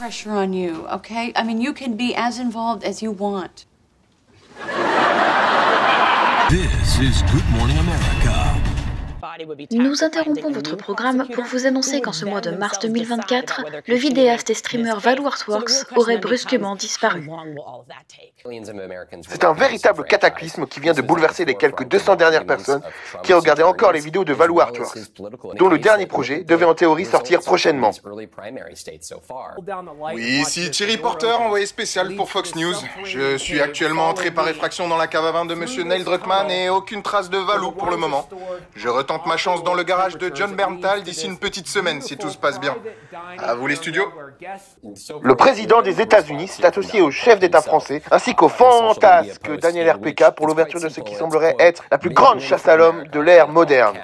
pressure on you, okay? I mean, you can be as involved as you want. This is Good Morning America. Nous interrompons votre programme pour vous annoncer qu'en ce mois de mars 2024, le vidéaste et streamer Valu Artworks aurait brusquement disparu. C'est un véritable cataclysme qui vient de bouleverser les quelques 200 dernières personnes qui regardaient encore les vidéos de Valu Artworks, dont le dernier projet devait en théorie sortir prochainement. Oui, ici Thierry Porter, envoyé spécial pour Fox News. Je suis actuellement entré par effraction dans la cave à vin de Monsieur Neil Druckmann et aucune trace de Valu pour le moment. Je retente ma chance dans le garage de John Berntal d'ici une petite semaine, si tout se passe bien. À vous les studios. Le président des États-Unis s'est associé au chef d'État français, ainsi qu'au fantasque Daniel RPK pour l'ouverture de ce qui semblerait être la plus grande chasse à l'homme de l'ère moderne.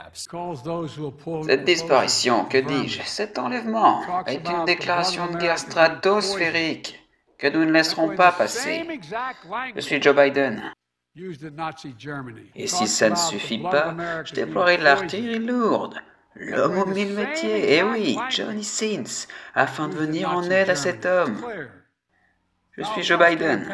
Cette disparition, que dis-je, cet enlèvement est une déclaration de guerre stratosphérique que nous ne laisserons pas passer. Je suis Joe Biden. Et si ça ne suffit pas, je déploierai l'artillerie lourde, l'homme aux mille métiers, et oui, Johnny Sins, afin de venir en aide à cet homme. Je suis Joe Biden.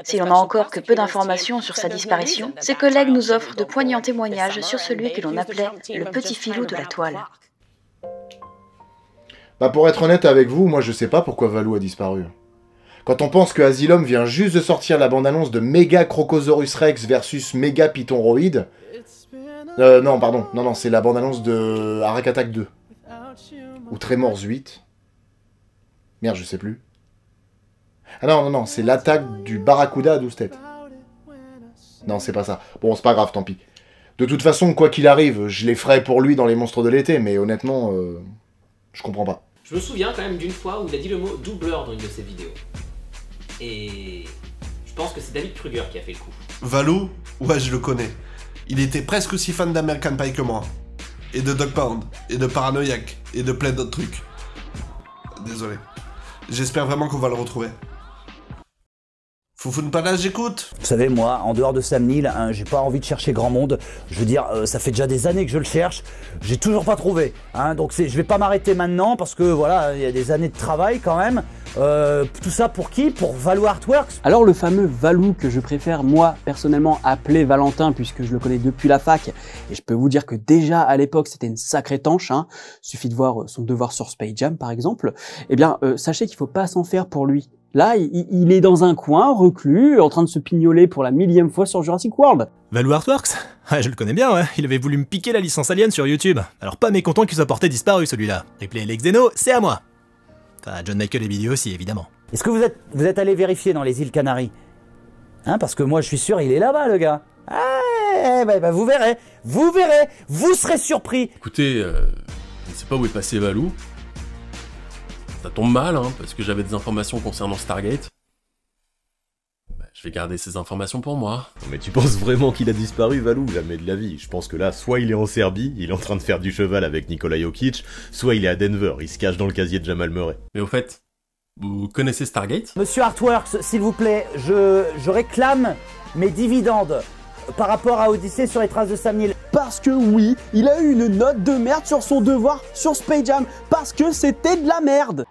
Si l'on n'a encore que peu d'informations sur sa disparition, ses collègues nous offrent de poignants témoignages sur celui que l'on appelait le petit filou de la toile. Bah pour être honnête avec vous, moi je sais pas pourquoi Valu a disparu. Quand on pense que Asylum vient juste de sortir la bande-annonce de Mega Crocosaurus Rex versus Mega Pythonroid. Non, c'est la bande-annonce de Arak Attack 2. Ou Tremors 8. Merde, je sais plus. Ah non, c'est l'attaque du Barracuda à 12 têtes. Non, c'est pas ça. Bon, c'est pas grave, tant pis. De toute façon, quoi qu'il arrive, je les ferai pour lui dans les monstres de l'été, mais honnêtement, je comprends pas. Je me souviens quand même d'une fois où il a dit le mot doubleur dans une de ses vidéos. Et je pense que c'est David Kruger qui a fait le coup. Valu, ouais, je le connais. Il était presque aussi fan d'American Pie que moi. Et de Dog Pound, et de Paranoïaque, et de plein d'autres trucs. Désolé. J'espère vraiment qu'on va le retrouver. Foufoune pas là, j'écoute. Vous savez, moi, en dehors de Sam Neill, hein, j'ai pas envie de chercher grand monde. Je veux dire, ça fait déjà des années que je le cherche. J'ai toujours pas trouvé. Hein, donc je vais pas m'arrêter maintenant parce que voilà, il y a des années de travail quand même. Tout ça pour qui? Pour Valu Artworks. Alors le fameux Valu que je préfère moi personnellement appeler Valentin puisque je le connais depuis la fac et je peux vous dire que déjà à l'époque c'était une sacrée tanche, hein. Suffit de voir son devoir sur Space Jam par exemple. Eh bien sachez qu'il faut pas s'en faire pour lui. Là il est dans un coin reclus en train de se pignoler pour la 1000e fois sur Jurassic World. Valu Artworks? Ouais, je le connais bien, ouais. Il avait voulu me piquer la licence Alien sur YouTube. Alors pas mécontent qu'il soit porté disparu celui-là. Ripley et Lex Xeno, c'est à moi. Enfin, John Michael et Billy aussi, évidemment. Est-ce que vous êtes allé vérifier dans les îles Canaries? Hein, parce que moi je suis sûr, il est là-bas le gars. Ah, bah, vous verrez, vous serez surpris. Écoutez, je ne sais pas où est passé Valu. Ça tombe mal, hein, parce que j'avais des informations concernant Stargate. Bah, je vais garder ces informations pour moi. Non mais tu penses vraiment qu'il a disparu, Valu? Jamais de la vie. Je pense que là, soit il est en Serbie, il est en train de faire du cheval avec Nikola Jokic, soit il est à Denver, il se cache dans le casier de Jamal Murray. Mais au fait, vous connaissez Stargate? Monsieur Artworks, s'il vous plaît, je réclame mes dividendes par rapport à Odyssée sur les traces de Sam Neill. Parce que oui, il a eu une note de merde sur son devoir sur Space Jam, parce que c'était de la merde.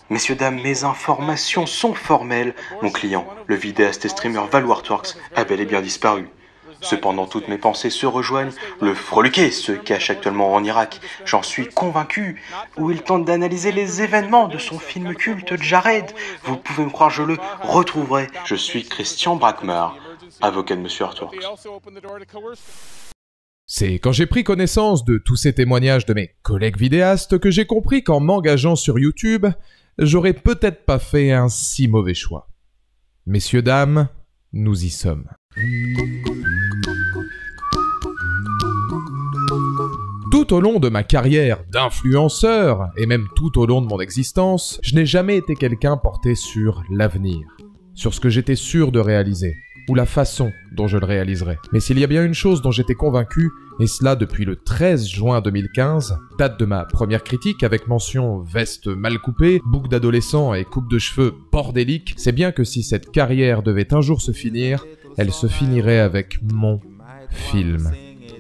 Messieurs, dames, mes informations sont formelles. Mon client, le vidéaste et streamer Valu Artworks, a bel et bien disparu. Cependant, toutes mes pensées se rejoignent. Le freluquet se cache actuellement en Irak. J'en suis convaincu. Où il tente d'analyser les événements de son film culte Jared. Vous pouvez me croire, je le retrouverai. Je suis Christian Brackmar, avocat de Monsieur Artworks. C'est quand j'ai pris connaissance de tous ces témoignages de mes collègues vidéastes que j'ai compris qu'en m'engageant sur YouTube, j'aurais peut-être pas fait un si mauvais choix. Messieurs, dames, nous y sommes. Tout au long de ma carrière d'influenceur, et même tout au long de mon existence, je n'ai jamais été quelqu'un porté sur l'avenir, sur ce que j'étais sûr de réaliser, ou la façon dont je le réaliserais. Mais s'il y a bien une chose dont j'étais convaincu, et cela depuis le 13 juin 2015, date de ma première critique avec mention veste mal coupée, boucle d'adolescent et coupe de cheveux bordélique, c'est bien que si cette carrière devait un jour se finir, elle se finirait avec mon film.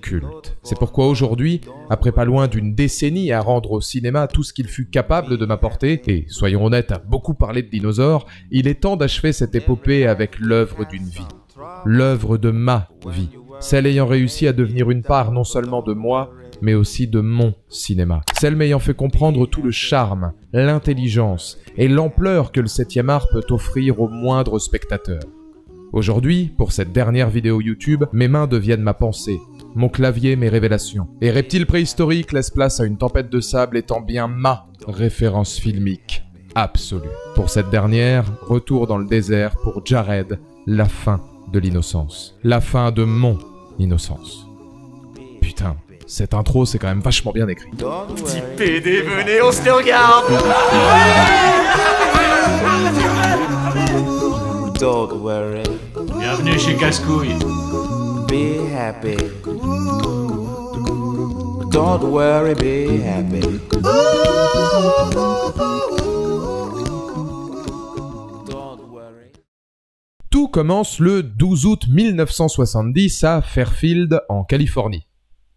culte. C'est pourquoi aujourd'hui, après pas loin d'une décennie à rendre au cinéma tout ce qu'il fut capable de m'apporter, et soyons honnêtes, à beaucoup parler de dinosaures, il est temps d'achever cette épopée avec l'œuvre d'une vie. L'œuvre de ma vie. Celle ayant réussi à devenir une part non seulement de moi, mais aussi de mon cinéma. Celle m'ayant fait comprendre tout le charme, l'intelligence et l'ampleur que le 7e art peut offrir au moindre spectateur. Aujourd'hui, pour cette dernière vidéo YouTube, mes mains deviennent ma pensée, mon clavier mes révélations. Et Reptile préhistorique laisse place à une tempête de sable étant bien ma référence filmique absolue. Pour cette dernière, retour dans le désert pour Jared, la fin de l'innocence. La fin de mon innocence. Putain, cette intro c'est quand même vachement bien écrit. Petit PD, venez, on se regarde. Don't worry. Bienvenue chez Casse-Couille. Be happy. Don't worry, be happy. Tout commence le 12 août 1970 à Fairfield, en Californie.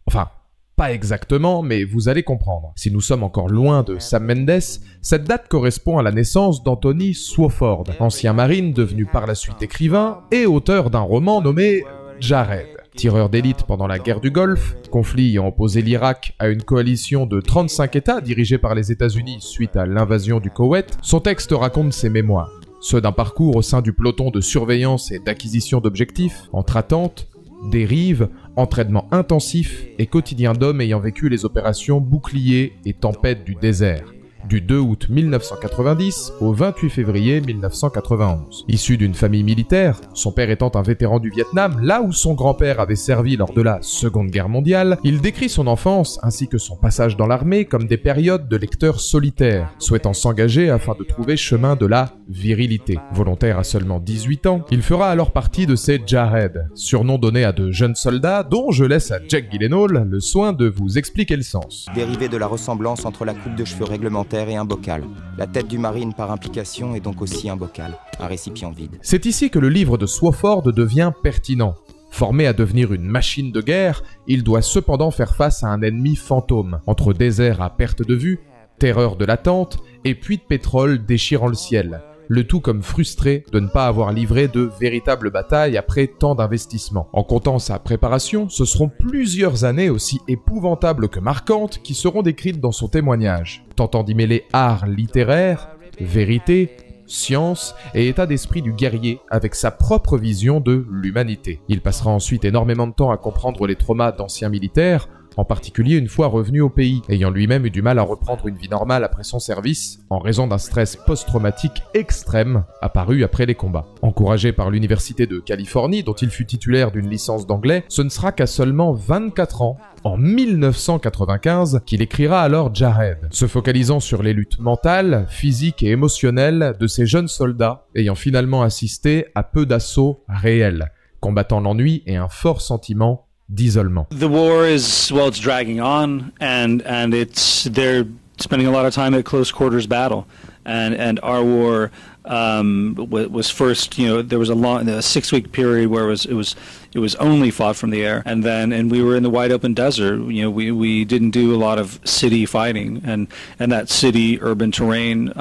Enfin, pas exactement, mais vous allez comprendre. Si nous sommes encore loin de Sam Mendes, cette date correspond à la naissance d'Anthony Swofford, ancien marine devenu par la suite écrivain et auteur d'un roman nommé Jared. Tireur d'élite pendant la guerre du Golfe, conflit ayant opposé l'Irak à une coalition de 35 États dirigée par les États-Unis suite à l'invasion du Koweït, son texte raconte ses mémoires. Ceux d'un parcours au sein du peloton de surveillance et d'acquisition d'objectifs, entre attentes, dérives, entraînement intensif et quotidien d'hommes ayant vécu les opérations Bouclier et Tempête du désert, du 2 août 1990 au 28 février 1991. Issu d'une famille militaire, son père étant un vétéran du Vietnam, là où son grand-père avait servi lors de la Seconde Guerre mondiale, il décrit son enfance ainsi que son passage dans l'armée comme des périodes de lecteur solitaire, souhaitant s'engager afin de trouver chemin de la virilité. Volontaire à seulement 18 ans, il fera alors partie de ces Jared, surnom donné à de jeunes soldats dont je laisse à Jack Gyllenhaal le soin de vous expliquer le sens. Dérivé de la ressemblance entre la coupe de cheveux réglementaire et un bocal. La tête du marine par implication est donc aussi un bocal, un récipient vide. C'est ici que le livre de Swofford devient pertinent. Formé à devenir une machine de guerre, il doit cependant faire face à un ennemi fantôme, entre désert à perte de vue, terreur de l'attente et puits de pétrole déchirant le ciel. Le tout comme frustré de ne pas avoir livré de véritables batailles après tant d'investissements. En comptant sa préparation, ce seront plusieurs années aussi épouvantables que marquantes qui seront décrites dans son témoignage, tentant d'y mêler art littéraire, vérité, science et état d'esprit du guerrier avec sa propre vision de l'humanité. Il passera ensuite énormément de temps à comprendre les traumas d'anciens militaires, en particulier une fois revenu au pays, ayant lui-même eu du mal à reprendre une vie normale après son service, en raison d'un stress post-traumatique extrême apparu après les combats. Encouragé par l'Université de Californie, dont il fut titulaire d'une licence d'anglais, ce ne sera qu'à seulement 24 ans, en 1995, qu'il écrira alors Jared, se focalisant sur les luttes mentales, physiques et émotionnelles de ces jeunes soldats, ayant finalement assisté à peu d'assauts réels, combattant l'ennui et un fort sentiment d'isolement. The war is, well, it's dragging on, and they're spending a lot of time at close quarters battle, and our war was first, you know, there was a 6-week period where it was only fought from the air, and we were in the wide open desert. You know, we didn't do a lot of city fighting, and that city urban terrain,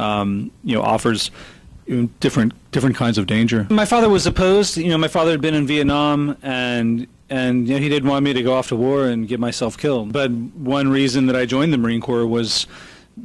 you know, offers different kinds of danger. My father was opposed. You know, my father had been in Vietnam, and you know, he didn't want me to go off to war and get myself killed. But one reason that I joined the Marine Corps was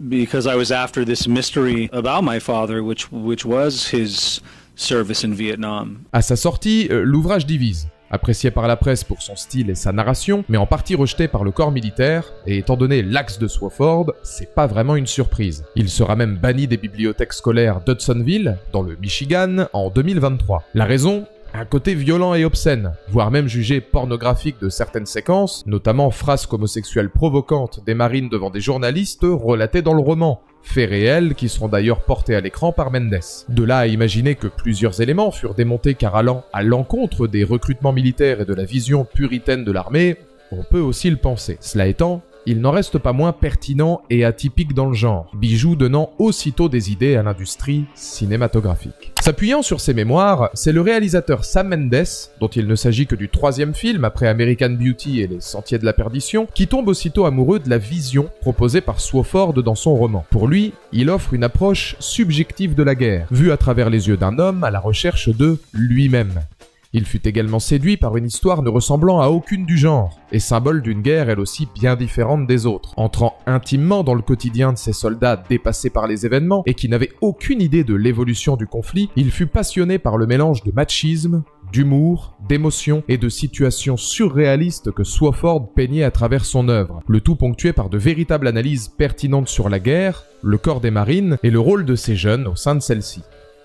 because I was after this mystery about my father, which was his service in Vietnam. À sa sortie, l'ouvrage divise. Apprécié par la presse pour son style et sa narration, mais en partie rejeté par le corps militaire, et étant donné l'axe de Swofford, c'est pas vraiment une surprise. Il sera même banni des bibliothèques scolaires d'Hudsonville, dans le Michigan, en 2023. La raison ? Un côté violent et obscène, voire même jugé pornographique de certaines séquences, notamment frasques homosexuelles provocantes des marines devant des journalistes relatées dans le roman, faits réels qui seront d'ailleurs portés à l'écran par Mendes. De là à imaginer que plusieurs éléments furent démontés car allant à l'encontre des recrutements militaires et de la vision puritaine de l'armée, on peut aussi le penser. Cela étant, il n'en reste pas moins pertinent et atypique dans le genre, bijou donnant aussitôt des idées à l'industrie cinématographique. S'appuyant sur ses mémoires, c'est le réalisateur Sam Mendes, dont il ne s'agit que du 3e film après American Beauty et Les Sentiers de la Perdition, qui tombe aussitôt amoureux de la vision proposée par Swofford dans son roman. Pour lui, il offre une approche subjective de la guerre, vue à travers les yeux d'un homme à la recherche de lui-même. Il fut également séduit par une histoire ne ressemblant à aucune du genre, et symbole d'une guerre elle aussi bien différente des autres. Entrant intimement dans le quotidien de ces soldats dépassés par les événements et qui n'avaient aucune idée de l'évolution du conflit, il fut passionné par le mélange de machisme, d'humour, d'émotion et de situations surréalistes que Swofford peignait à travers son œuvre, le tout ponctué par de véritables analyses pertinentes sur la guerre, le corps des marines et le rôle de ces jeunes au sein de celle-ci.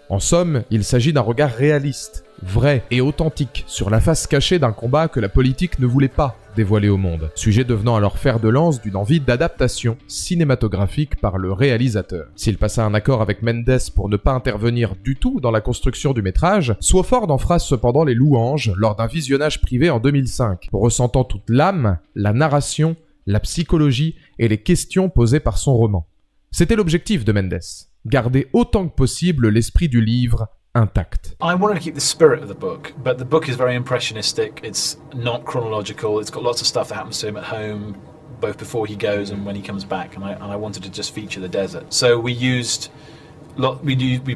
En somme, il s'agit d'un regard réaliste, vrai et authentique sur la face cachée d'un combat que la politique ne voulait pas dévoiler au monde, sujet devenant alors fer de lance d'une envie d'adaptation cinématographique par le réalisateur. S'il passa un accord avec Mendes pour ne pas intervenir du tout dans la construction du métrage, Swofford en fera cependant les louanges lors d'un visionnage privé en 2005, ressentant toute l'âme, la narration, la psychologie et les questions posées par son roman. C'était l'objectif de Mendes. Garder autant que possible l'esprit du livre intact. I wanted to keep the spirit of the book, but the book is very impressionistic. It's not chronological. It's got lots of stuff that happens to him at home, both before he goes and when he comes back. And I wanted to just feature the desert. So we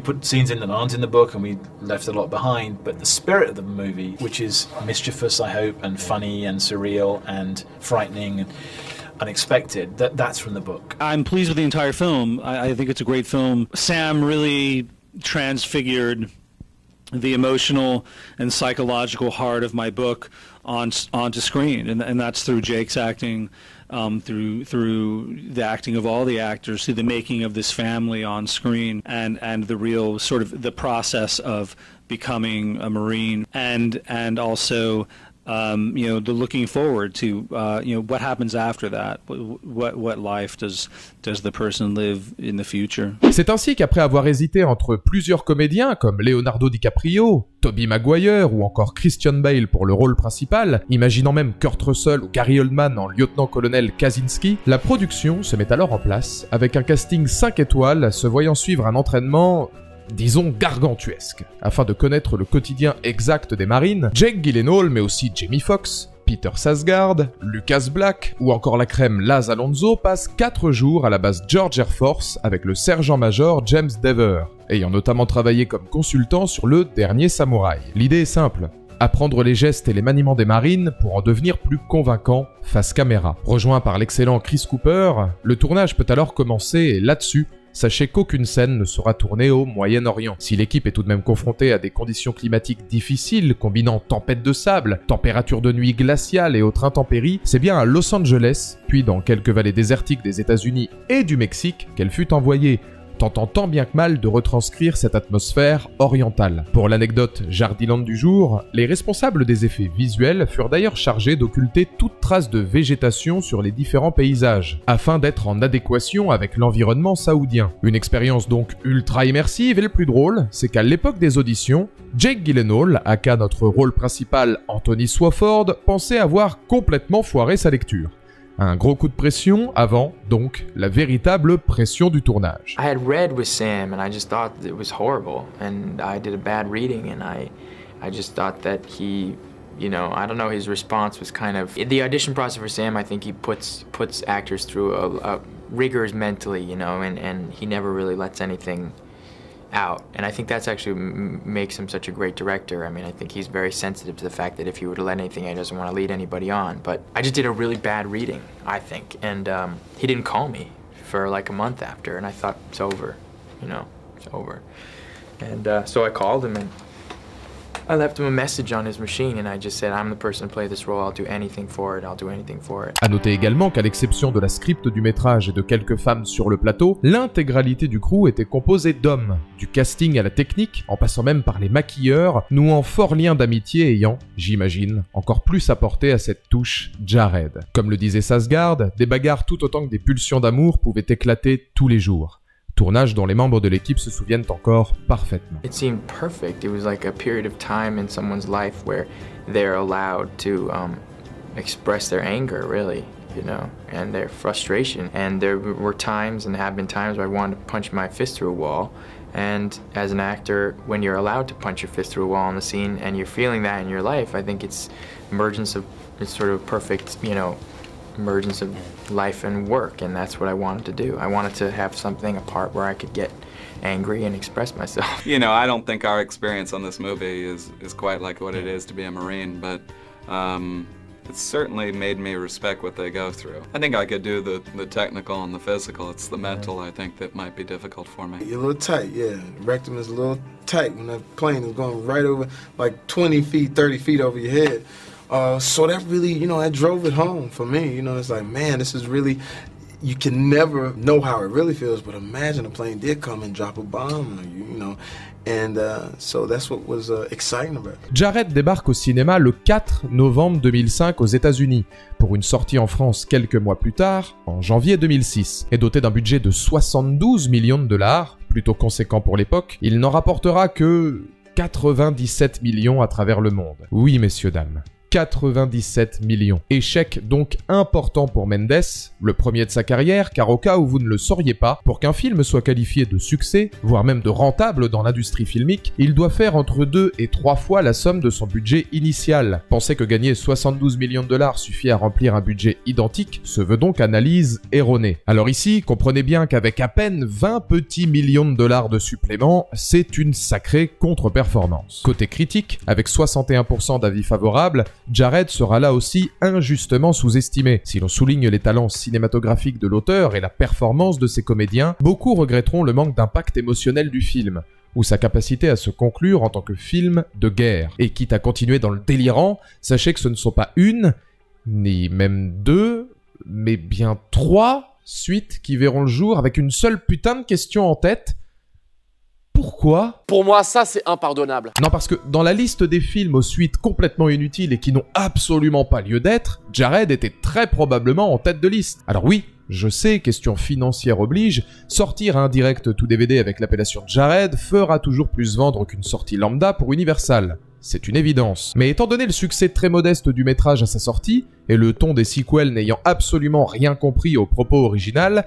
put scenes in that aren't in the book, and we left a lot behind. But the spirit of the movie, which is mischievous, I hope, and funny and surreal and frightening and unexpected, that's from the book. I'm pleased with the entire film. I think it's a great film. Sam really transfigured the emotional and psychological heart of my book onto screen, and that's through Jake's acting, through the acting of all the actors, through the making of this family on screen, and the real sort of the process of becoming a Marine, and also the looking forward to what happens after that, what life does the person live in the future. C'est ainsi qu'après avoir hésité entre plusieurs comédiens comme Leonardo DiCaprio, Tobey Maguire ou encore Christian Bale pour le rôle principal, imaginant même Kurt Russell ou Gary Oldman en lieutenant-colonel Kaczynski, la production se met alors en place avec un casting 5 étoiles se voyant suivre un entraînement, disons gargantuesque. Afin de connaître le quotidien exact des marines, Jake Gyllenhaal mais aussi Jamie Foxx, Peter Sarsgaard, Lucas Black ou encore la crème Laz Alonso passent 4 jours à la base George Air Force avec le sergent-major James Dever, ayant notamment travaillé comme consultant sur Le Dernier Samouraï. L'idée est simple. Apprendre les gestes et les maniements des marines pour en devenir plus convaincant face caméra. Rejoint par l'excellent Chris Cooper, le tournage peut alors commencer et là-dessus, sachez qu'aucune scène ne sera tournée au Moyen-Orient. Si l'équipe est tout de même confrontée à des conditions climatiques difficiles, combinant tempêtes de sable, températures de nuit glaciales et autres intempéries, c'est bien à Los Angeles, puis dans quelques vallées désertiques des États-Unis et du Mexique, qu'elle fut envoyée, tentant tant bien que mal de retranscrire cette atmosphère orientale. Pour l'anecdote jardinante du jour, les responsables des effets visuels furent d'ailleurs chargés d'occulter toute trace de végétation sur les différents paysages, afin d'être en adéquation avec l'environnement saoudien. Une expérience donc ultra immersive, et le plus drôle, c'est qu'à l'époque des auditions, Jake Gyllenhaal, aka notre rôle principal Anthony Swofford, pensait avoir complètement foiré sa lecture. Un gros coup de pression avant, donc, la véritable pression du tournage. I had read with Sam and I just thought it was horrible, and I did a bad reading, and I just thought that he, I don't know, his response was kind of, the audition process for Sam, I think he puts actors through a rigors mentally, and he never really lets anything out, and I think that's actually makes him such a great director. I mean, I think he's very sensitive to the fact that if he were to let anything, he doesn't want to lead anybody on. But I just did a really bad reading, I think, and he didn't call me for like a month after, and I thought it's over, it's over. And so I called him and I left him a message on his machine, and I just said, I'm the person to play this role, I'll do anything for it, I'll do anything for it. A noter également qu'à l'exception de la script du métrage et de quelques femmes sur le plateau, l'intégralité du crew était composée d'hommes, du casting à la technique, en passant même par les maquilleurs, nouant fort lien d'amitié ayant, j'imagine, encore plus apporté à cette touche Jared. Comme le disait Sarsgaard, des bagarres tout autant que des pulsions d'amour pouvaient éclater tous les jours. Tournage dont les membres de l'équipe se souviennent encore parfaitement. It seemed perfect. It was like a period of time in someone's life where they're allowed to express their anger, really. you know, and their frustration. And there were times, and have been times, where I wanted to punch my fist through a wall. And as an actor, when you're allowed to punch your fist through a wall on the scene and you're feeling that in your life, I think it's sort of perfect, you know, emergence of life and work, and that's what I wanted to do. I wanted to have something, a part where I could get angry and express myself. You know, I don't think our experience on this movie is quite like what it is to be a Marine, but it's certainly made me respect what they go through. I think I could do the technical and the physical. It's the mental, I think, that might be difficult for me. You're a little tight, yeah. Rectum is a little tight when that plane is going right over, like 20 feet, 30 feet over your head. So that really, you know, that drove it home for me. You know, it's like, man, this is really, you can never know how it really feels, but imagine a plane did come and drop a bomb on you, you know. And so that's what was exciting about it. Jared débarque au cinéma le 4 novembre 2005 aux États-Unis, pour une sortie en France quelques mois plus tard, en janvier 2006. Et doté d'un budget de 72 millions de dollars, plutôt conséquent pour l'époque, il n'en rapportera que 97 millions à travers le monde. Oui, messieurs, dames. 97 millions. Échec donc important pour Mendes, le premier de sa carrière, car au cas où vous ne le sauriez pas, pour qu'un film soit qualifié de succès, voire même de rentable dans l'industrie filmique, il doit faire entre 2 et 3 fois la somme de son budget initial. Penser que gagner 72 millions de dollars suffit à remplir un budget identique se veut donc analyse erronée. Alors ici, comprenez bien qu'avec à peine 20 petits millions de dollars de supplément, c'est une sacrée contre-performance. Côté critique, avec 61% d'avis favorables, Jared sera là aussi injustement sous-estimé. Si l'on souligne les talents cinématographiques de l'auteur et la performance de ses comédiens, beaucoup regretteront le manque d'impact émotionnel du film, ou sa capacité à se conclure en tant que film de guerre. Et quitte à continuer dans le délirant, sachez que ce ne sont pas une, ni même 2, mais bien 3 suites qui verront le jour avec une seule putain de question en tête. Pourquoi ? Pour moi, ça, c'est impardonnable. Non, parce que dans la liste des films aux suites complètement inutiles et qui n'ont absolument pas lieu d'être, Jared était très probablement en tête de liste. Alors oui, je sais, question financière oblige, sortir un direct tout DVD avec l'appellation Jared fera toujours plus vendre qu'une sortie lambda pour Universal. C'est une évidence. Mais étant donné le succès très modeste du métrage à sa sortie, et le ton des sequels n'ayant absolument rien compris au propos original,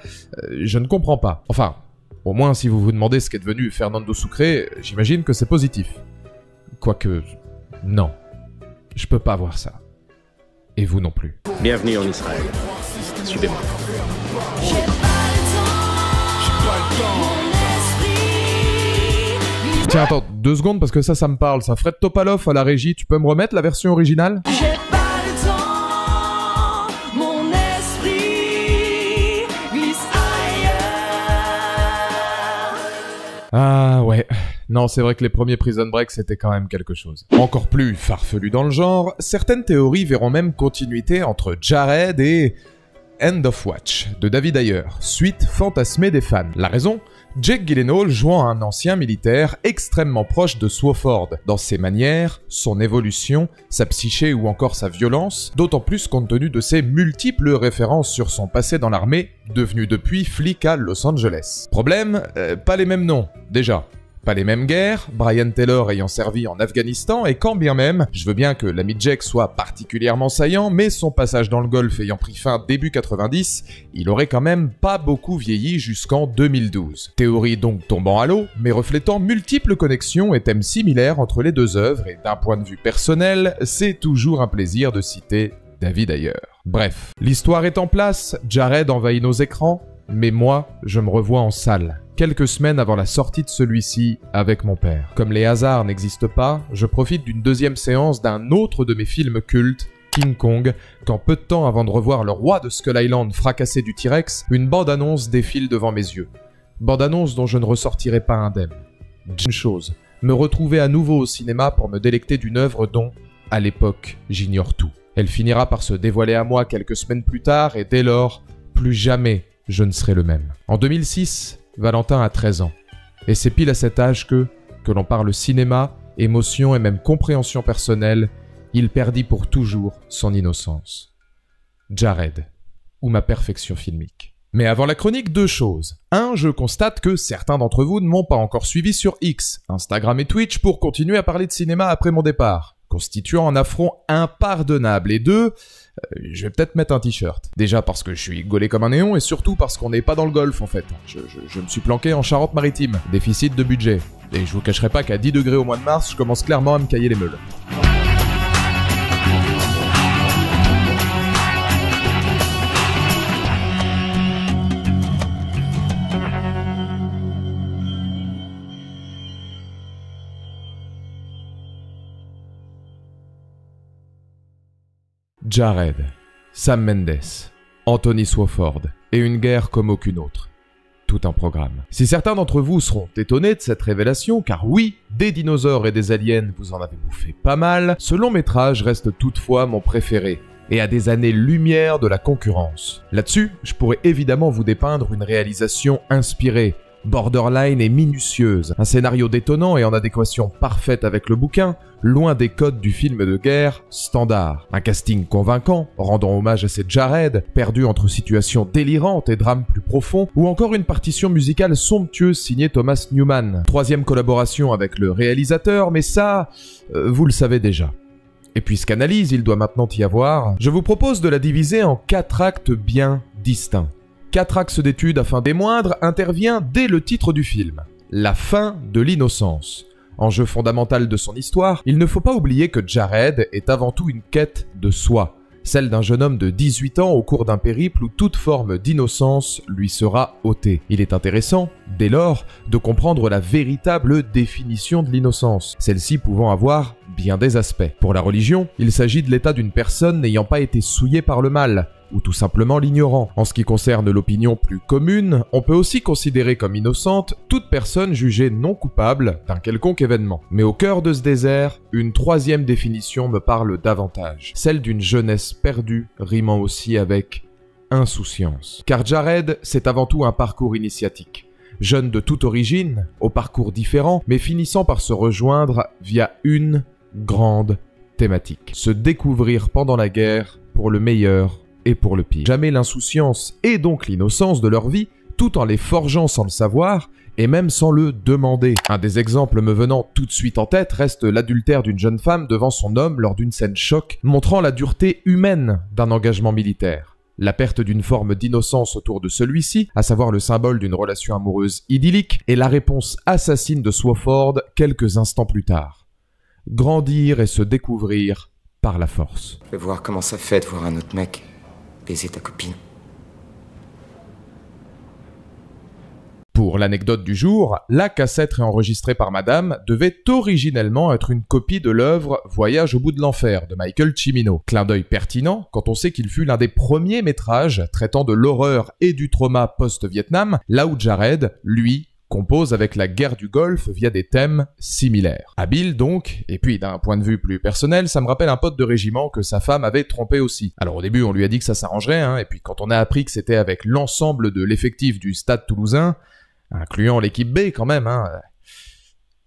je ne comprends pas. Enfin... Au moins, si vous vous demandez ce qu'est devenu Fernando Sucre, j'imagine que c'est positif. Quoique... non. Je peux pas voir ça. Et vous non plus. Bienvenue en Israël. Suivez-moi. Tiens, attends, 2 secondes parce que ça me parle. Ça, Fred Topalov à la régie, tu peux me remettre la version originale ? Ah ouais, non c'est vrai que les premiers Prison Break c'était quand même quelque chose. Encore plus farfelu dans le genre, certaines théories verront même continuité entre Jared et End of Watch de David Ayer, suite fantasmée des fans. La raison ? Jake Gyllenhaal jouant un ancien militaire extrêmement proche de Swofford, dans ses manières, son évolution, sa psyché ou encore sa violence, d'autant plus compte tenu de ses multiples références sur son passé dans l'armée, devenu depuis flic à Los Angeles. Problème, pas les mêmes noms, déjà. Pas les mêmes guerres, Brian Taylor ayant servi en Afghanistan, et quand bien même, je veux bien que l'ami Jake soit particulièrement saillant, mais son passage dans le Golfe ayant pris fin début 90, il aurait quand même pas beaucoup vieilli jusqu'en 2012. Théorie donc tombant à l'eau, mais reflétant multiples connexions et thèmes similaires entre les deux œuvres, et d'un point de vue personnel, c'est toujours un plaisir de citer David Ayer. Bref, l'histoire est en place, Jared envahit nos écrans, mais moi, je me revois en salle. Quelques semaines avant la sortie de celui-ci avec mon père. Comme les hasards n'existent pas, je profite d'une deuxième séance d'un autre de mes films cultes, King Kong, quand peu de temps avant de revoir le roi de Skull Island fracassé du T-Rex, une bande-annonce défile devant mes yeux. Bande-annonce dont je ne ressortirai pas indemne. Une chose, me retrouver à nouveau au cinéma pour me délecter d'une œuvre dont, à l'époque, j'ignore tout. Elle finira par se dévoiler à moi quelques semaines plus tard et dès lors, plus jamais je ne serai le même. En 2006, Valentin a 13 ans. Et c'est pile à cet âge que l'on parle cinéma, émotion et même compréhension personnelle, il perdit pour toujours son innocence. Jared, ou ma perfection filmique. Mais avant la chronique, 2 choses. 1, je constate que certains d'entre vous ne m'ont pas encore suivi sur X, Instagram et Twitch pour continuer à parler de cinéma après mon départ. constituant un affront impardonnable. Et deux, je vais peut-être mettre un t-shirt. Déjà parce que je suis gaulé comme un néon et surtout parce qu'on n'est pas dans le golf en fait. Je me suis planqué en Charente-Maritime. Déficit de budget. Et je vous cacherai pas qu'à 10 degrés au mois de mars, je commence clairement à me cailler les meules. Jared, Sam Mendes, Anthony Swofford et une guerre comme aucune autre. Tout un programme. Si certains d'entre vous seront étonnés de cette révélation, car oui, des dinosaures et des aliens, vous en avez bouffé pas mal, ce long métrage reste toutefois mon préféré, et à des années-lumière de la concurrence. Là-dessus, je pourrais évidemment vous dépeindre une réalisation inspirée, borderline et minutieuse, un scénario détonnant et en adéquation parfaite avec le bouquin, loin des codes du film de guerre standard. Un casting convaincant, rendant hommage à ces Jared, perdu entre situations délirantes et drames plus profonds, ou encore une partition musicale somptueuse signée Thomas Newman. Troisième collaboration avec le réalisateur, mais ça, vous le savez déjà. Et puisqu'analyse il doit maintenant y avoir, je vous propose de la diviser en 4 actes bien distincts. 4 axes d'étude afin des moindres intervient dès le titre du film. La fin de l'innocence. Enjeu fondamental de son histoire, il ne faut pas oublier que Jared est avant tout une quête de soi, celle d'un jeune homme de 18 ans au cours d'un périple où toute forme d'innocence lui sera ôtée. Il est intéressant, dès lors, de comprendre la véritable définition de l'innocence, celle-ci pouvant avoir bien des aspects. Pour la religion, il s'agit de l'état d'une personne n'ayant pas été souillée par le mal, ou tout simplement l'ignorant. En ce qui concerne l'opinion plus commune, on peut aussi considérer comme innocente toute personne jugée non coupable d'un quelconque événement. Mais au cœur de ce désert, une troisième définition me parle davantage, celle d'une jeunesse perdue, rimant aussi avec insouciance. Car Jared, c'est avant tout un parcours initiatique. Jeune de toute origine, au parcours différent, mais finissant par se rejoindre via une grande thématique. Se découvrir pendant la guerre pour le meilleur et pour le pire. Jamais l'insouciance et donc l'innocence de leur vie, tout en les forgeant sans le savoir, et même sans le demander. Un des exemples me venant tout de suite en tête reste l'adultère d'une jeune femme devant son homme lors d'une scène choc, montrant la dureté humaine d'un engagement militaire. La perte d'une forme d'innocence autour de celui-ci, à savoir le symbole d'une relation amoureuse idyllique, et la réponse assassine de Swofford quelques instants plus tard. Grandir et se découvrir par la force. Je vais voir comment ça fait de voir un autre mec baiser ta copine. Pour l'anecdote du jour, la cassette réenregistrée par Madame devait originellement être une copie de l'œuvre Voyage au bout de l'enfer de Michael Cimino. Clin d'œil pertinent quand on sait qu'il fut l'un des premiers métrages traitant de l'horreur et du trauma post-Vietnam, là où Jared, lui, compose avec la guerre du Golfe via des thèmes similaires. Habile donc, et puis d'un point de vue plus personnel, ça me rappelle un pote de régiment que sa femme avait trompé aussi. Alors au début on lui a dit que ça s'arrangerait, et puis quand on a appris que c'était avec l'ensemble de l'effectif du Stade Toulousain, incluant l'équipe B quand même,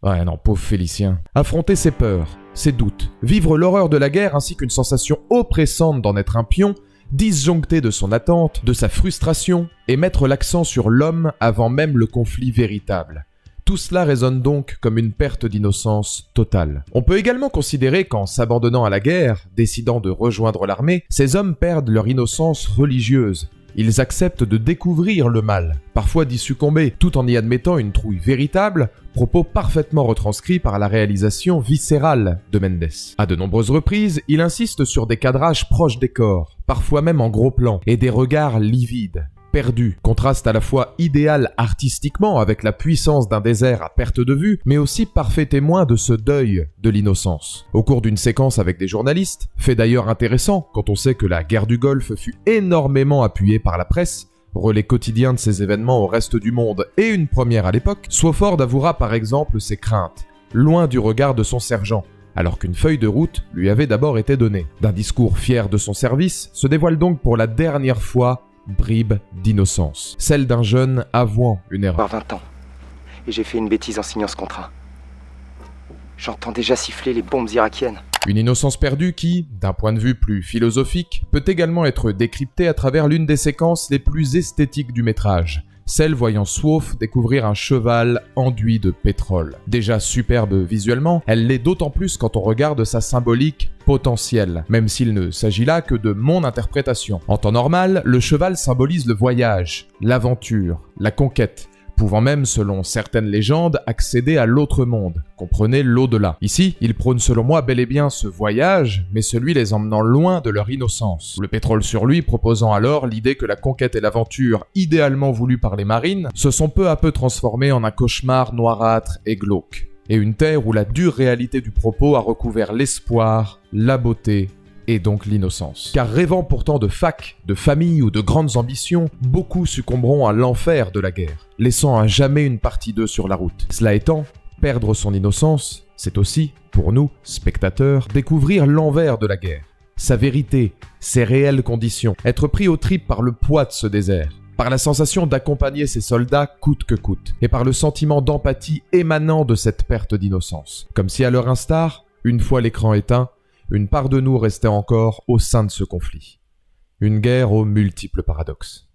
Ouais non, pauvre Félicien. Affronter ses peurs, ses doutes, vivre l'horreur de la guerre ainsi qu'une sensation oppressante d'en être un pion, disjoncté de son attente, de sa frustration, et mettre l'accent sur l'homme avant même le conflit véritable. Tout cela résonne donc comme une perte d'innocence totale. On peut également considérer qu'en s'abandonnant à la guerre, décidant de rejoindre l'armée, ces hommes perdent leur innocence religieuse. Ils acceptent de découvrir le mal, parfois d'y succomber, tout en y admettant une trouille véritable, propos parfaitement retranscrits par la réalisation viscérale de Mendes. À de nombreuses reprises, il insiste sur des cadrages proches des corps, parfois même en gros plan, et des regards livides, perdus, contraste à la fois idéal artistiquement avec la puissance d'un désert à perte de vue, mais aussi parfait témoin de ce deuil de l'innocence. Au cours d'une séquence avec des journalistes, fait d'ailleurs intéressant quand on sait que la guerre du Golfe fut énormément appuyée par la presse, relais quotidien de ces événements au reste du monde et une première à l'époque, Swofford avouera par exemple ses craintes, loin du regard de son sergent, alors qu'une feuille de route lui avait d'abord été donnée. D'un discours fier de son service, se dévoile donc pour la dernière fois bribe d'innocence, celle d'un jeune avouant une erreur. 20 ans, et j'ai fait une bêtise en signant ce contrat. J'entends déjà siffler les bombes irakiennes. Une innocence perdue qui, d'un point de vue plus philosophique, peut également être décryptée à travers l'une des séquences les plus esthétiques du métrage, celle voyant Swoof découvrir un cheval enduit de pétrole. Déjà superbe visuellement, elle l'est d'autant plus quand on regarde sa symbolique potentielle, même s'il ne s'agit là que de mon interprétation. En temps normal, le cheval symbolise le voyage, l'aventure, la conquête, pouvant même, selon certaines légendes, accéder à l'autre monde, comprenez l'au-delà. Ici, il prône selon moi bel et bien ce voyage, mais celui les emmenant loin de leur innocence. Le pétrole sur lui proposant alors l'idée que la conquête et l'aventure, idéalement voulues par les marines, se sont peu à peu transformées en un cauchemar noirâtre et glauque. Et une terre où la dure réalité du propos a recouvert l'espoir, la beauté, et donc l'innocence. Car rêvant pourtant de fac, de famille ou de grandes ambitions, beaucoup succomberont à l'enfer de la guerre, laissant à jamais une partie d'eux sur la route. Cela étant, perdre son innocence, c'est aussi, pour nous, spectateurs, découvrir l'envers de la guerre, sa vérité, ses réelles conditions, être pris aux tripes par le poids de ce désert, par la sensation d'accompagner ses soldats coûte que coûte, et par le sentiment d'empathie émanant de cette perte d'innocence. Comme si à leur instar, une fois l'écran éteint, une part de nous restait encore au sein de ce conflit. Une guerre aux multiples paradoxes.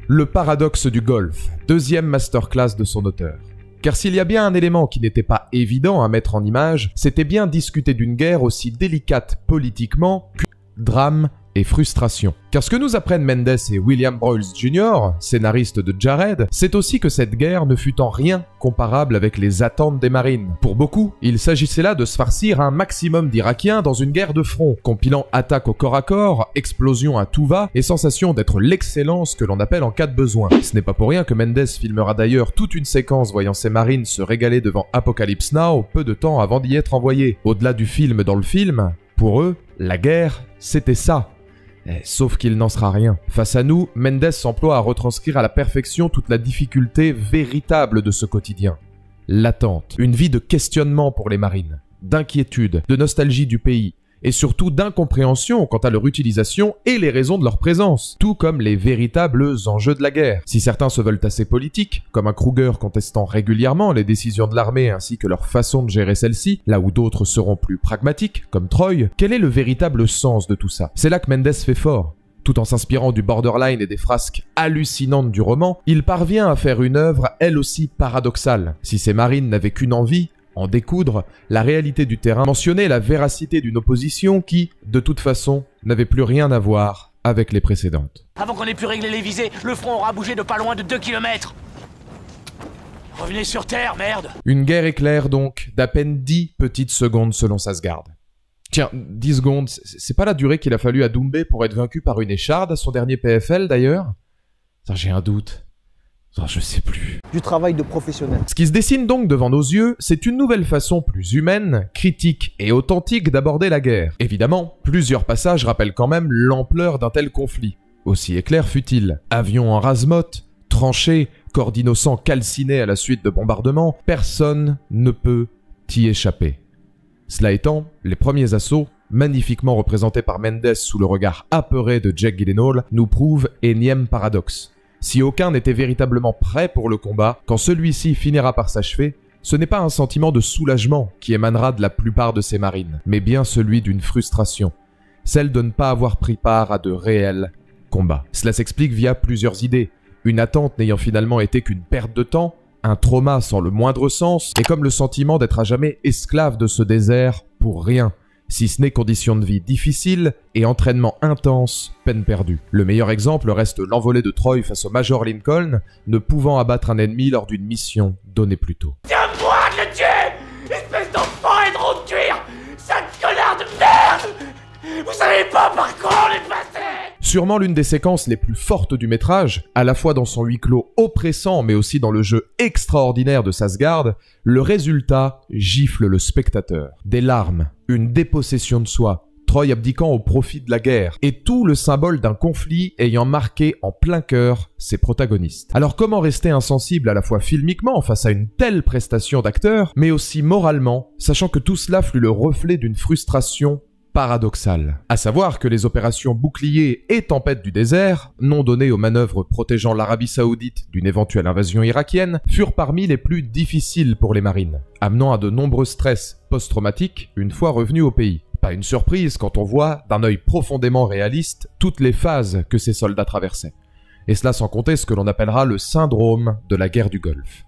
Le paradoxe du Golfe, deuxième masterclass de son auteur. Car s'il y a bien un élément qui n'était pas évident à mettre en image, c'était bien discuter d'une guerre aussi délicate politiquement que drame et frustration. Car ce que nous apprennent Mendes et William Broyles Jr., scénaristes de Jared, c'est aussi que cette guerre ne fut en rien comparable avec les attentes des marines. Pour beaucoup, il s'agissait là de se farcir un maximum d'Irakiens dans une guerre de front, compilant attaques au corps à corps, explosions à tout va et sensation d'être l'excellence que l'on appelle en cas de besoin. Ce n'est pas pour rien que Mendes filmera d'ailleurs toute une séquence voyant ses marines se régaler devant Apocalypse Now peu de temps avant d'y être envoyés. Au-delà du film dans le film, pour eux, la guerre, c'était ça. Sauf qu'il n'en sera rien. Face à nous, Mendes s'emploie à retranscrire à la perfection toute la difficulté véritable de ce quotidien. L'attente, une vie de questionnement pour les marines, d'inquiétude, de nostalgie du pays, et surtout d'incompréhension quant à leur utilisation et les raisons de leur présence, tout comme les véritables enjeux de la guerre. Si certains se veulent assez politiques, comme un Kruger contestant régulièrement les décisions de l'armée ainsi que leur façon de gérer celle-ci, là où d'autres seront plus pragmatiques, comme Troy, quel est le véritable sens de tout ça? C'est là que Mendes fait fort. Tout en s'inspirant du borderline et des frasques hallucinantes du roman, il parvient à faire une œuvre elle aussi paradoxale. Si ces marines n'avaient qu'une envie, en découdre, la réalité du terrain mentionnait la véracité d'une opposition qui, de toute façon, n'avait plus rien à voir avec les précédentes. Avant qu'on ait pu régler les visées, le front aura bougé de pas loin de 2 km. Revenez sur Terre, merde! Une guerre éclair donc, d'à peine 10 petites secondes selon Sasgard. Tiens, 10 secondes, c'est pas la durée qu'il a fallu à Doumbé pour être vaincu par une écharde à son dernier PFL d'ailleurs? J'ai un doute. Je sais plus. Du travail de professionnel. Ce qui se dessine donc devant nos yeux, c'est une nouvelle façon plus humaine, critique et authentique d'aborder la guerre. Évidemment, plusieurs passages rappellent quand même l'ampleur d'un tel conflit. Aussi éclair fut-il. Avions en rase-motte, tranchées, corps d'innocents calcinés à la suite de bombardements, personne ne peut y échapper. Cela étant, les premiers assauts, magnifiquement représentés par Mendes sous le regard apeuré de Jake Gyllenhaal, nous prouvent énième paradoxe. Si aucun n'était véritablement prêt pour le combat, quand celui-ci finira par s'achever, ce n'est pas un sentiment de soulagement qui émanera de la plupart de ces marines, mais bien celui d'une frustration, celle de ne pas avoir pris part à de réels combats. Cela s'explique via plusieurs idées, une attente n'ayant finalement été qu'une perte de temps, un trauma sans le moindre sens, et comme le sentiment d'être à jamais esclave de ce désert pour rien, si ce n'est conditions de vie difficiles et entraînement intense, peine perdue. Le meilleur exemple reste l'envolée de Troy face au Major Lincoln, ne pouvant abattre un ennemi lors d'une mission donnée plus tôt. C'est à moi de le tuer! Espèce d'enfant et de roue de cuir! Sale connard de merde! Vous savez pas par quoi on est passé! Sûrement l'une des séquences les plus fortes du métrage, à la fois dans son huis clos oppressant mais aussi dans le jeu extraordinaire de Sasgard, le résultat gifle le spectateur. Des larmes, une dépossession de soi, Troy abdiquant au profit de la guerre, et tout le symbole d'un conflit ayant marqué en plein cœur ses protagonistes. Alors comment rester insensible à la fois filmiquement face à une telle prestation d'acteur, mais aussi moralement, sachant que tout cela fut le reflet d'une frustration paradoxal. À savoir que les opérations Bouclier et Tempête du désert, nom donné aux manœuvres protégeant l'Arabie Saoudite d'une éventuelle invasion irakienne, furent parmi les plus difficiles pour les marines, amenant à de nombreux stress post-traumatiques une fois revenus au pays. Pas une surprise quand on voit, d'un œil profondément réaliste, toutes les phases que ces soldats traversaient. Et cela sans compter ce que l'on appellera le syndrome de la guerre du Golfe.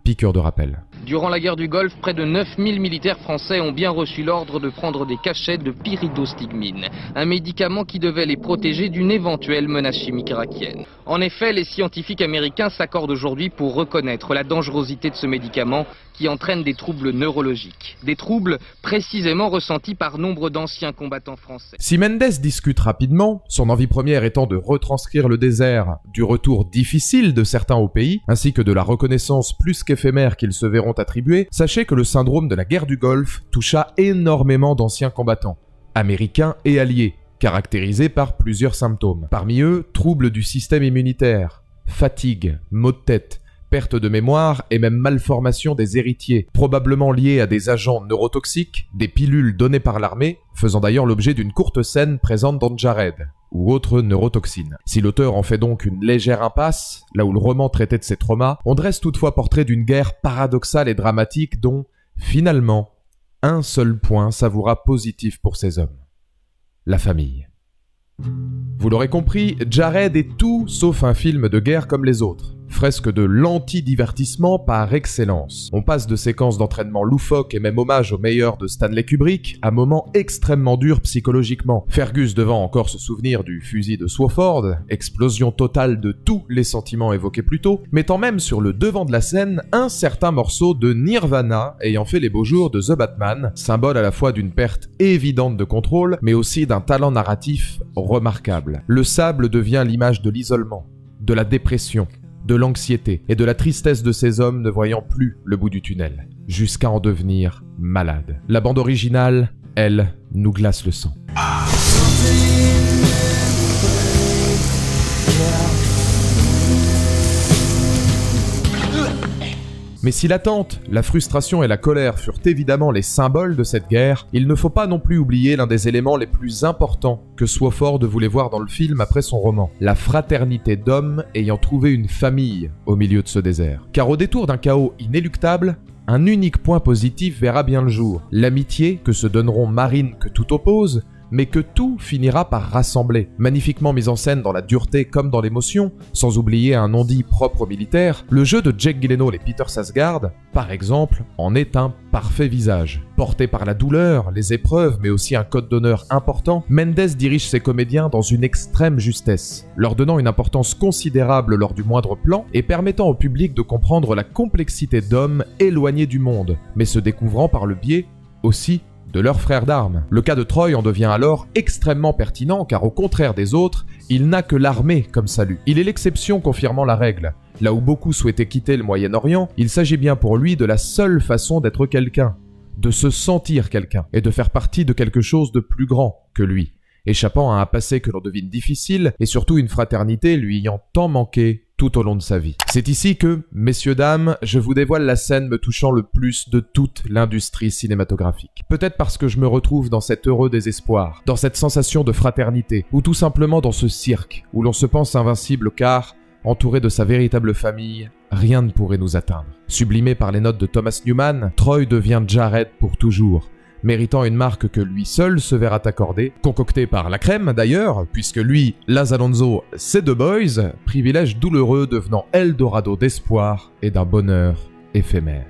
Piqûre de rappel. Durant la guerre du Golfe, près de 9000 militaires français ont bien reçu l'ordre de prendre des cachets de pyridostigmine, un médicament qui devait les protéger d'une éventuelle menace chimique irakienne. En effet, les scientifiques américains s'accordent aujourd'hui pour reconnaître la dangerosité de ce médicament qui entraîne des troubles neurologiques. Des troubles précisément ressentis par nombre d'anciens combattants français. Si Mendes discute rapidement, son envie première étant de retranscrire le désert, du retour difficile de certains au pays, ainsi que de la reconnaissance plus qu'éphémère qu'ils se verront attribuer, sachez que le syndrome de la guerre du Golfe toucha énormément d'anciens combattants, américains et alliés, caractérisés par plusieurs symptômes. Parmi eux, troubles du système immunitaire, fatigue, maux de tête, perte de mémoire et même malformation des héritiers, probablement liés à des agents neurotoxiques, des pilules données par l'armée, faisant d'ailleurs l'objet d'une courte scène présente dans Jared, ou autres neurotoxines. Si l'auteur en fait donc une légère impasse, là où le roman traitait de ses traumas, on dresse toutefois portrait d'une guerre paradoxale et dramatique dont, finalement, un seul point s'avouera positif pour ces hommes. La famille. Vous l'aurez compris, Jared est tout sauf un film de guerre comme les autres. Fresque de l'anti-divertissement par excellence. On passe de séquences d'entraînement loufoques et même hommage au meilleur de Stanley Kubrick à moments extrêmement durs psychologiquement. Fergus devant encore se souvenir du fusil de Swofford, explosion totale de tous les sentiments évoqués plus tôt, mettant même sur le devant de la scène un certain morceau de Nirvana ayant fait les beaux jours de The Batman, symbole à la fois d'une perte évidente de contrôle, mais aussi d'un talent narratif remarquable. Le sable devient l'image de l'isolement, de la dépression, de l'anxiété et de la tristesse de ces hommes ne voyant plus le bout du tunnel, jusqu'à en devenir malades. La bande originale, elle, nous glace le sang. Mais si l'attente, la frustration et la colère furent évidemment les symboles de cette guerre, il ne faut pas non plus oublier l'un des éléments les plus importants que Swofford voulait voir dans le film après son roman, la fraternité d'hommes ayant trouvé une famille au milieu de ce désert. Car au détour d'un chaos inéluctable, un unique point positif verra bien le jour, l'amitié que se donneront marines que tout oppose, mais que tout finira par rassembler. Magnifiquement mis en scène dans la dureté comme dans l'émotion, sans oublier un non-dit propre aux militaires, le jeu de Jake Gyllenhaal et Peter Sarsgaard, par exemple, en est un parfait visage. Porté par la douleur, les épreuves, mais aussi un code d'honneur important, Mendes dirige ses comédiens dans une extrême justesse, leur donnant une importance considérable lors du moindre plan et permettant au public de comprendre la complexité d'hommes éloignés du monde, mais se découvrant par le biais aussi de leurs frères d'armes. Le cas de Troy en devient alors extrêmement pertinent car au contraire des autres, il n'a que l'armée comme salut. Il est l'exception confirmant la règle. Là où beaucoup souhaitaient quitter le Moyen-Orient, il s'agit bien pour lui de la seule façon d'être quelqu'un, de se sentir quelqu'un et de faire partie de quelque chose de plus grand que lui, échappant à un passé que l'on devine difficile et surtout une fraternité lui ayant tant manqué tout au long de sa vie. C'est ici que, messieurs dames, je vous dévoile la scène me touchant le plus de toute l'industrie cinématographique. Peut-être parce que je me retrouve dans cet heureux désespoir, dans cette sensation de fraternité, ou tout simplement dans ce cirque où l'on se pense invincible car, entouré de sa véritable famille, rien ne pourrait nous atteindre. Sublimé par les notes de Thomas Newman, Troy devient Jared pour toujours, méritant une marque que lui seul se verra accorder, concoctée par la crème d'ailleurs, puisque lui, Laz Alonso, c'est The Boys, privilège douloureux devenant Eldorado d'espoir et d'un bonheur éphémère.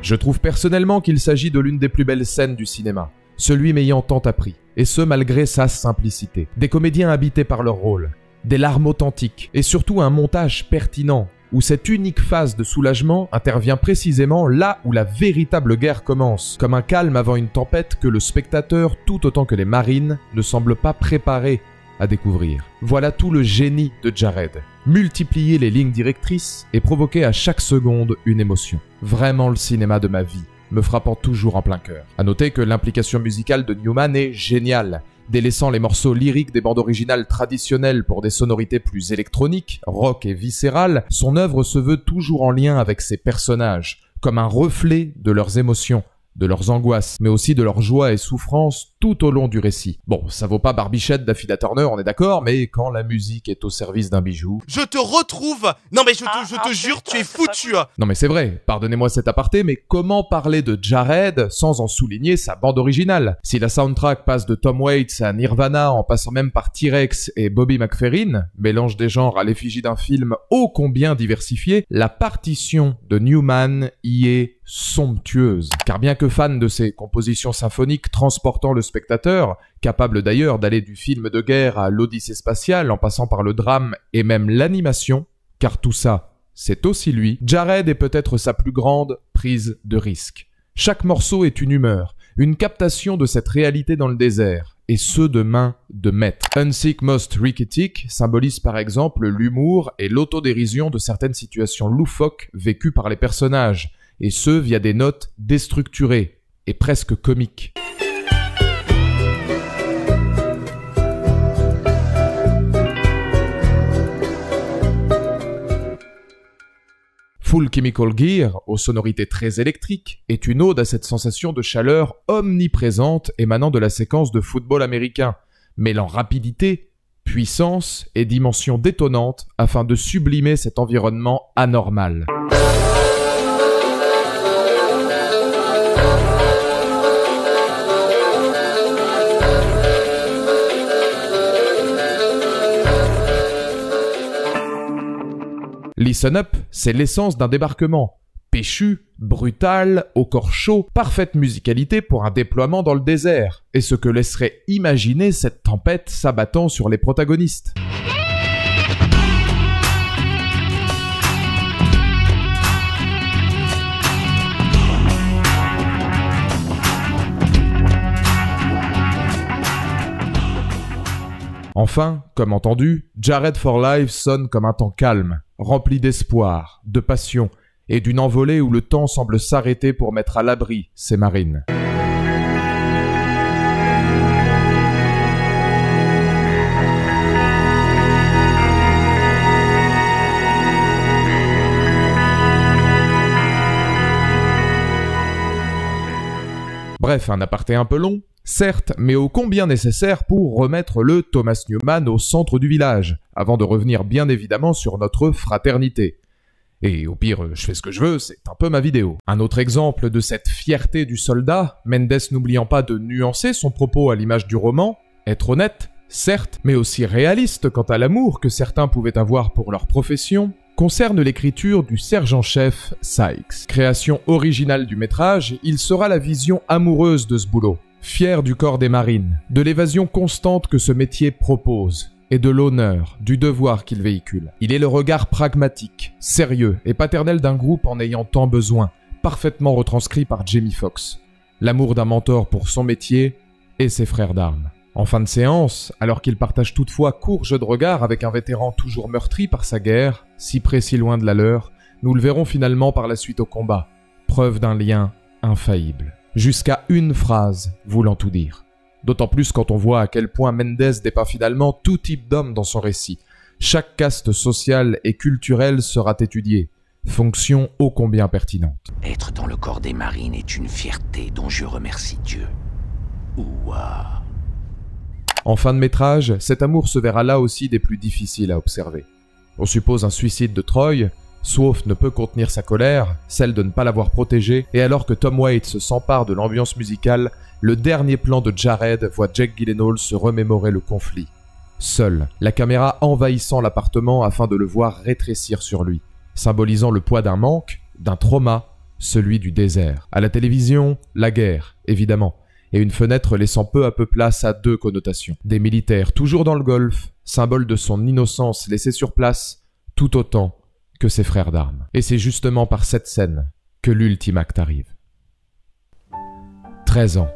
Je trouve personnellement qu'il s'agit de l'une des plus belles scènes du cinéma, celui m'ayant tant appris, et ce malgré sa simplicité. Des comédiens habités par leur rôle, des larmes authentiques, et surtout un montage pertinent, où cette unique phase de soulagement intervient précisément là où la véritable guerre commence, comme un calme avant une tempête que le spectateur, tout autant que les marines, ne semble pas préparé à découvrir. Voilà tout le génie de Jared. Multiplier les lignes directrices et provoquer à chaque seconde une émotion. Vraiment le cinéma de ma vie, me frappant toujours en plein cœur. A noter que l'implication musicale de Newman est géniale, délaissant les morceaux lyriques des bandes originales traditionnelles pour des sonorités plus électroniques, rock et viscérales, son œuvre se veut toujours en lien avec ses personnages, comme un reflet de leurs émotions, de leurs angoisses, mais aussi de leurs joies et souffrances tout au long du récit. Bon, ça vaut pas Barbichette d'Affida Turner, on est d'accord, mais quand la musique est au service d'un bijou... Je te retrouve. Non mais je te jure, tu es foutu. Non mais c'est vrai, pardonnez-moi cet aparté, mais comment parler de Jared sans en souligner sa bande originale? Si la soundtrack passe de Tom Waits à Nirvana en passant même par T-Rex et Bobby McFerrin, mélange des genres à l'effigie d'un film ô combien diversifié, la partition de Newman y est somptueuse. Car bien que fan de ses compositions symphoniques transportant le spectateur, capable d'ailleurs d'aller du film de guerre à l'Odyssée spatiale en passant par le drame et même l'animation, car tout ça, c'est aussi lui, Jared est peut-être sa plus grande prise de risque. Chaque morceau est une humeur, une captation de cette réalité dans le désert, et ce de main de maître. Unsick Most Ricketic symbolise par exemple l'humour et l'autodérision de certaines situations loufoques vécues par les personnages, et ce via des notes déstructurées et presque comiques. Full Chemical Gear, aux sonorités très électriques, est une ode à cette sensation de chaleur omniprésente émanant de la séquence de football américain, mêlant rapidité, puissance et dimension détonnante afin de sublimer cet environnement anormal. Listen Up, c'est l'essence d'un débarquement. Péchu, brutal, au corps chaud, parfaite musicalité pour un déploiement dans le désert, et ce que laisserait imaginer cette tempête s'abattant sur les protagonistes. Enfin, comme entendu, Jared for Life sonne comme un temps calme, rempli d'espoir, de passion, et d'une envolée où le temps semble s'arrêter pour mettre à l'abri ses marines. Bref, un aparté un peu long, certes, mais ô combien nécessaire pour remettre le Thomas Newman au centre du village, avant de revenir bien évidemment sur notre fraternité. Et au pire, je fais ce que je veux, c'est un peu ma vidéo. Un autre exemple de cette fierté du soldat, Mendes n'oubliant pas de nuancer son propos à l'image du roman, être honnête, certes, mais aussi réaliste quant à l'amour que certains pouvaient avoir pour leur profession, concerne l'écriture du sergent-chef Sykes. Création originale du métrage, il sera la vision amoureuse de ce boulot. Fier du corps des marines, de l'évasion constante que ce métier propose, et de l'honneur, du devoir qu'il véhicule. Il est le regard pragmatique, sérieux et paternel d'un groupe en ayant tant besoin, parfaitement retranscrit par Jamie Foxx. L'amour d'un mentor pour son métier et ses frères d'armes. En fin de séance, alors qu'il partage toutefois court jeu de regard avec un vétéran toujours meurtri par sa guerre, si près si loin de la leur, nous le verrons finalement par la suite au combat, preuve d'un lien infaillible. Jusqu'à une phrase voulant tout dire. D'autant plus quand on voit à quel point Mendes dépeint finalement tout type d'homme dans son récit. Chaque caste sociale et culturelle sera étudiée, fonction ô combien pertinente. Être dans le corps des marines est une fierté dont je remercie Dieu. Ouah. En fin de métrage, cet amour se verra là aussi des plus difficiles à observer. On suppose un suicide de Troy, Swaff ne peut contenir sa colère, celle de ne pas l'avoir protégé, et alors que Tom Waits s'empare de l'ambiance musicale, le dernier plan de Jared voit Jake Gyllenhaal se remémorer le conflit. Seul, la caméra envahissant l'appartement afin de le voir rétrécir sur lui, symbolisant le poids d'un manque, d'un trauma, celui du désert. À la télévision, la guerre, évidemment, et une fenêtre laissant peu à peu place à deux connotations. Des militaires toujours dans le Golfe, symbole de son innocence laissée sur place, tout autant que ses frères d'armes. Et c'est justement par cette scène que l'ultime acte arrive. 13 ans.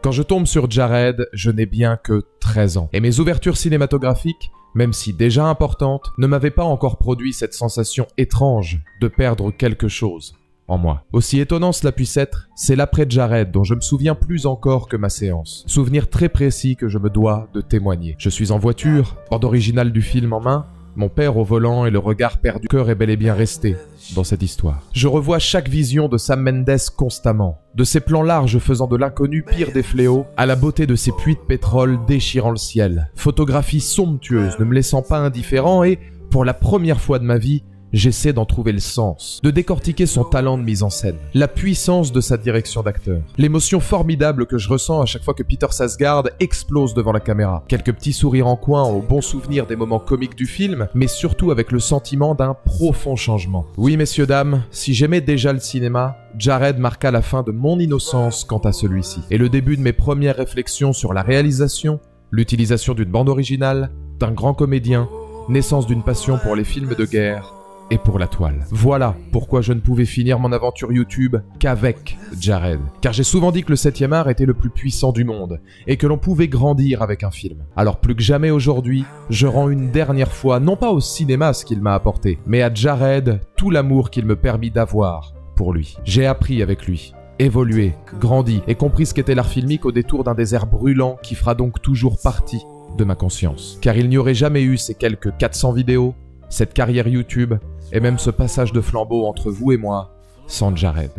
Quand je tombe sur Jared, je n'ai bien que 13 ans. Et mes ouvertures cinématographiques, même si déjà importantes, ne m'avaient pas encore produit cette sensation étrange de perdre quelque chose en moi. Aussi étonnant cela puisse être, c'est l'après Jared dont je me souviens plus encore que ma séance. Souvenir très précis que je me dois de témoigner. Je suis en voiture, bande originale du film en main, Mon père au volant et le regard perdu, cœur est bel et bien resté dans cette histoire. Je revois chaque vision de Sam Mendes constamment, de ses plans larges faisant de l'inconnu pire des fléaux, à la beauté de ses puits de pétrole déchirant le ciel. Photographie somptueuse, ne me laissant pas indifférent et, pour la première fois de ma vie, j'essaie d'en trouver le sens, de décortiquer son talent de mise en scène, la puissance de sa direction d'acteur, l'émotion formidable que je ressens à chaque fois que Peter Sarsgaard explose devant la caméra, quelques petits sourires en coin au bon souvenir des moments comiques du film, mais surtout avec le sentiment d'un profond changement. Oui, messieurs, dames, si j'aimais déjà le cinéma, Jared marqua la fin de mon innocence quant à celui-ci, et le début de mes premières réflexions sur la réalisation, l'utilisation d'une bande originale, d'un grand comédien, naissance d'une passion pour les films de guerre, et pour la toile. Voilà pourquoi je ne pouvais finir mon aventure YouTube qu'avec Jared. Car j'ai souvent dit que le 7e art était le plus puissant du monde, et que l'on pouvait grandir avec un film. Alors plus que jamais aujourd'hui, je rends une dernière fois, non pas au cinéma ce qu'il m'a apporté, mais à Jared tout l'amour qu'il me permit d'avoir pour lui. J'ai appris avec lui, évolué, grandi, et compris ce qu'était l'art filmique au détour d'un désert brûlant qui fera donc toujours partie de ma conscience. Car il n'y aurait jamais eu ces quelques 400 vidéos, cette carrière YouTube, et même ce passage de flambeau entre vous et moi, sans Jared.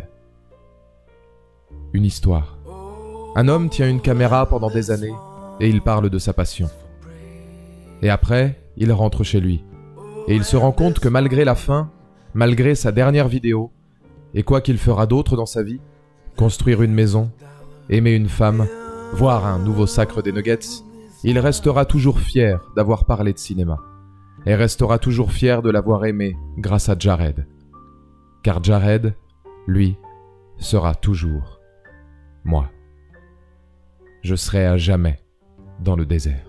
Une histoire. Un homme tient une caméra pendant des années, et il parle de sa passion. Et après, il rentre chez lui. Et il se rend compte que malgré la fin, malgré sa dernière vidéo, et quoi qu'il fera d'autre dans sa vie, construire une maison, aimer une femme, voir un nouveau sacre des Nuggets, il restera toujours fier d'avoir parlé de cinéma. Et restera toujours fier de l'avoir aimé grâce à Jared. Car Jared, lui, sera toujours moi. Je serai à jamais dans le désert.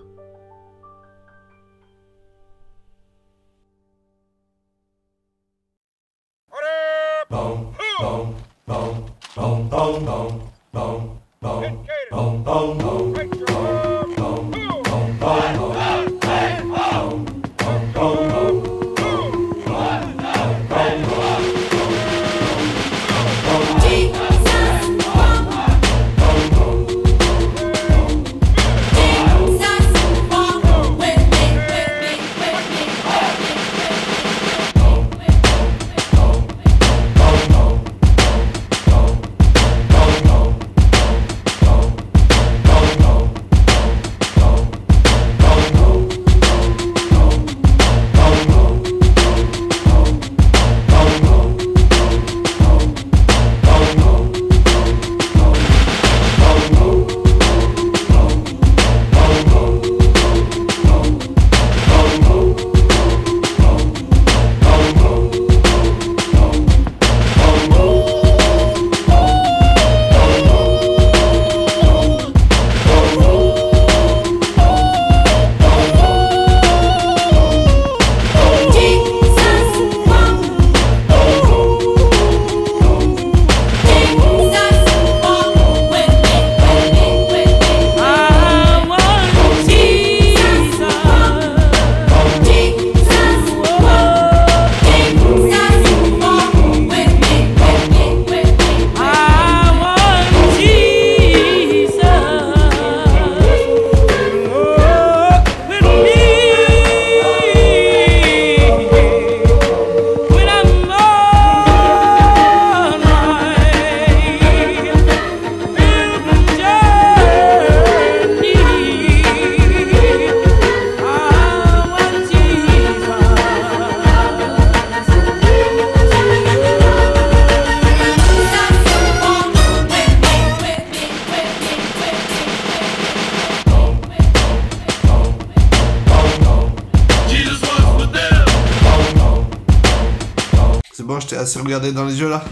Bon, je t'ai assez regardé dans les yeux là.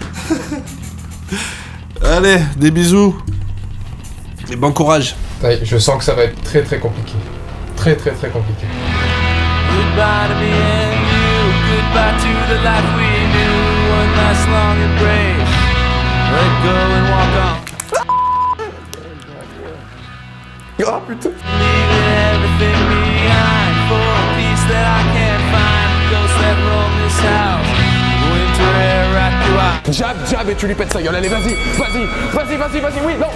Allez, des bisous. Et bon courage. Je sens que ça va être très compliqué. Très compliqué. Goodbye to me and you, goodbye to the life we knew, one last long embrace, let go and walk on. Oh putain. Leaving everything behind for a piece that I can't find, ghosts that roam this house, winter air right through. Jab et tu lui pètes sa gueule, allez vas-y, oui, non,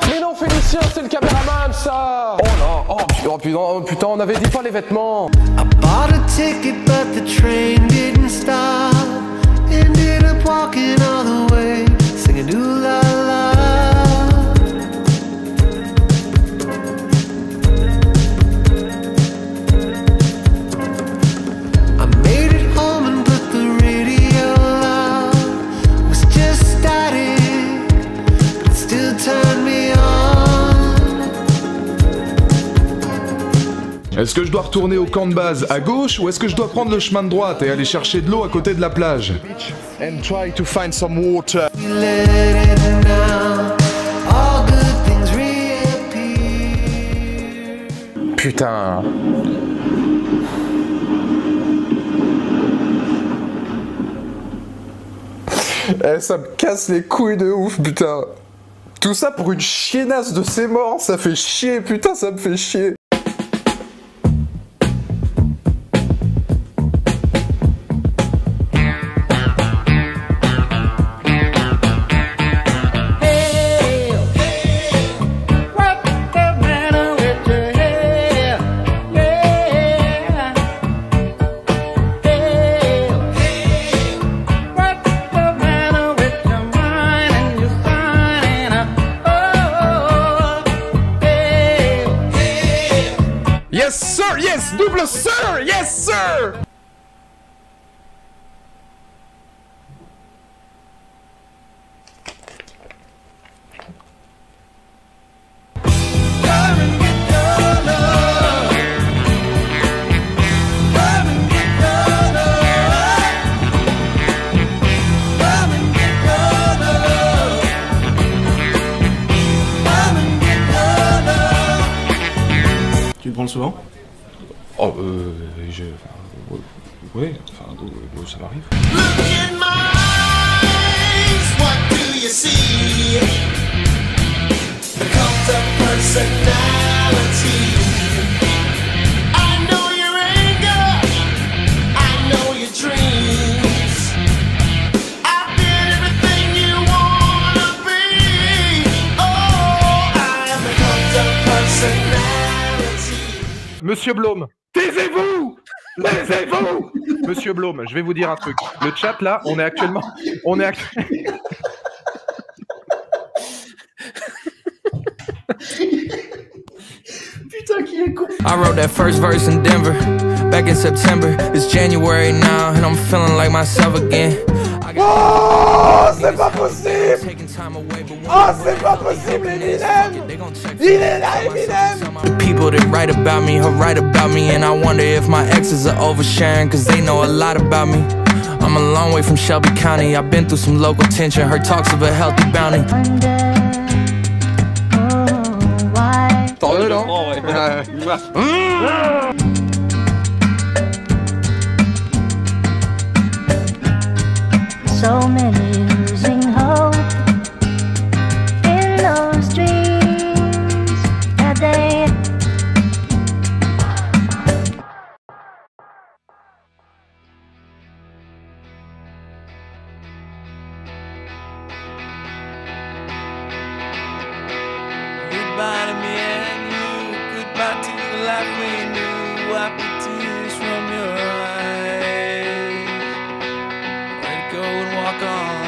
Mais non, Félicien, c'est le caméraman, ça. Oh non, oh putain, on avait dit pas les vêtements. I bought a ticket, but the train didn't stop. Ended up walking all the way, singing ooh la la. I made it home and put the radio loud. Was just static, but it still turned me on. Est-ce que je dois retourner au camp de base à gauche ou est-ce que je dois prendre le chemin de droite et aller chercher de l'eau à côté de la plage? And try to find some water. Putain. Eh, ça me casse les couilles de ouf, putain. Tout ça pour une chiennasse de ces morts, ça fait chier, putain, ça me fait chier. Yes sir, yes, double sir, yes sir. Tu le prends souvent? Oh, ouais, enfin, ça m'arrive. Look in my eyes, what do you see? The cult of personality. I know your anger, I know your dreams. I've been everything you wanna be. Oh, I am the cult of personality. Monsieur Blôme, taisez-vous! Taisez-vous! Monsieur Blôme, je vais vous dire un truc. Le chat là, on est actuellement. Putain, qui est con! I wrote that first verse in Denver back in September. It's January now and I'm feeling like myself again. Oh, c'est pas possible! Oh, c'est pas possible, Eminem! Il est là, Eminem! The people that write about me, who write about me, and I wonder if my exes are oversharing, cause they know a lot about me. I'm a long way from Shelby County, I've been through some local tension, heard talks of a healthy bounty. T'en veux, non? So many losing hope in those dreams that they Goodbye to me and you, goodbye to the life we knew. Wipe the tears from your eyes. Let go and walk on.